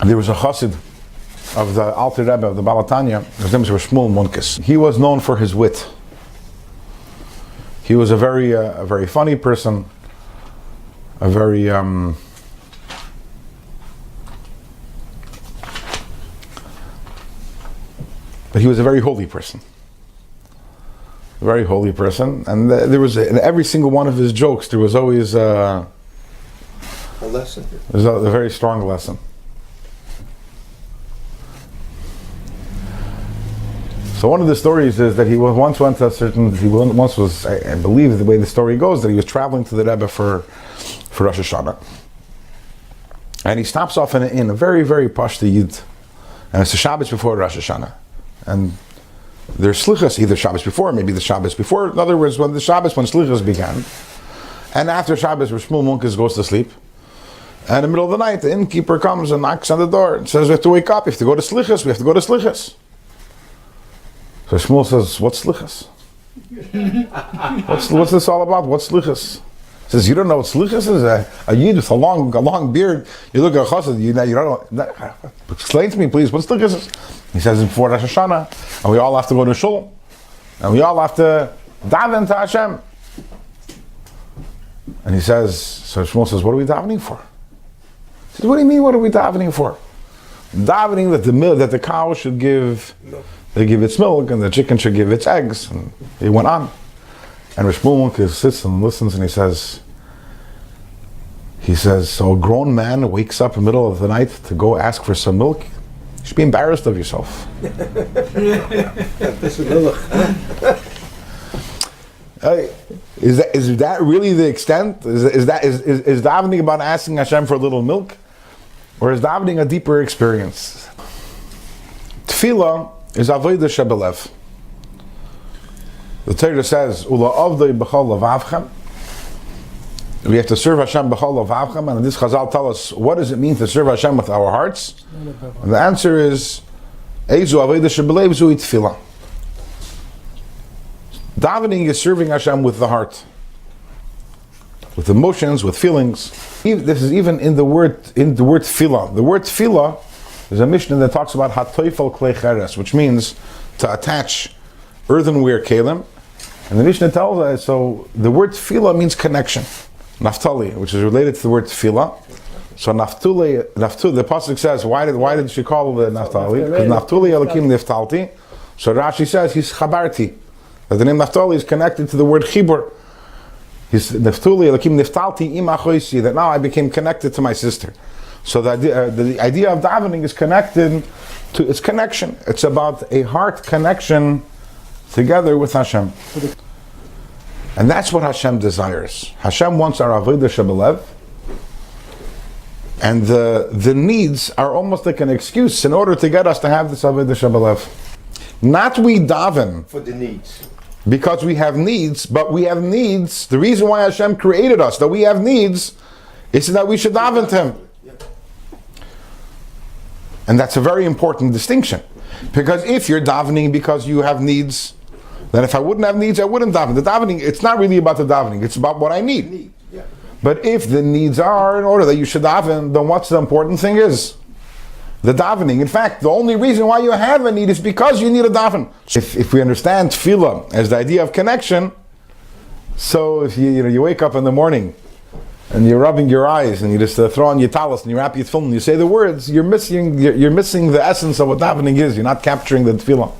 There was a chassid of the Alter Rebbe of the Balatanya. His name was Shmuel Munkes. He was known for his wit. He was a very funny person, a very but he was a very holy person. A very holy person, and there was in every single one of his jokes there was always a lesson. There's a very strong lesson. So one of the stories is that he once went to a certain. I believe the way the story goes, that he was traveling to the Rebbe for Rosh Hashanah, and he stops off in a very pashta yid, and it's the Shabbos before Rosh Hashanah, and there's slichas either Shabbos before, maybe the Shabbos before. In other words, when slichas began, and after Shabbos, Shmuel Munkes goes to sleep, and in the middle of the night, the innkeeper comes and knocks on the door and says, "We have to wake up. We have to go to slichas. We have to go to slichas." So Shmuel says, "What's slichas? What's this all about? What's slichas?" He says, "You don't know what slichas is? A yid with a long beard. You look at a chassid, you don't know. Explain to me, please. What's slichas?" He says, "Before Rosh Hashanah, and we all have to go to shul, and we all have to daven to Hashem." And he says, so Shmuel says, "What are we davening for?" He says, "What do you mean? What are we davening for? Davening that the cow should give." They give its milk, and the chicken should give its eggs. And he went on. And Shmuel sits and listens, and he says, "So a grown man wakes up in the middle of the night to go ask for some milk? You should be embarrassed of yourself." Is that really the extent? Is davening about asking Hashem for a little milk? Or is davening a deeper experience? Tefillah is avodah shebelev. The Torah says, "Ula avdei b'chol lavavchem." We have to serve Hashem b'chol lavavchem, and this Chazal tell us, what does it mean to serve Hashem with our hearts? And the answer is, "Eizu avodah shebelev zu tefillah." Davening is serving Hashem with the heart, with emotions, with feelings. This is even in the word tefillah. The word tefillah. There's a Mishnah that talks about hatoifel klei cheres, which means to attach earthenware kelim. And the Mishnah tells us, so the word tefillah means connection. Naftali, which is related to the word tefillah. So Naftuli, the pasuk says, why did she call the Naftali? Because Naftuli Elokim Niftalti. So Rashi says he's chabarti. That the name Naftali is connected to the word chibur. He's Naftuli Elokim Niftalti ima choisi, that now I became connected to my sister. So the idea of davening is connected to its connection. It's about a heart connection together with Hashem. And that's what Hashem desires. Hashem wants our avodah shebelev. And the needs are almost like an excuse in order to get us to have this avodah shebelev. Not we daven for the needs. Because we have needs, but we have needs. The reason why Hashem created us, that we have needs, is so that we should daven to Him. And that's a very important distinction. Because if you're davening because you have needs, then if I wouldn't have needs, I wouldn't daven. The davening, it's not really about the davening, it's about what I need. Yeah. But if the needs are in order that you should daven, then what's the important thing is? The davening. In fact, the only reason why you have a need is because you need a daven. If we understand tefillah as the idea of connection, so if you wake up in the morning, and you're rubbing your eyes, and you just throw on your talis, and you wrap your tefillin, and you say the words, you're missing the essence of what davening is. You're not capturing the tefillah.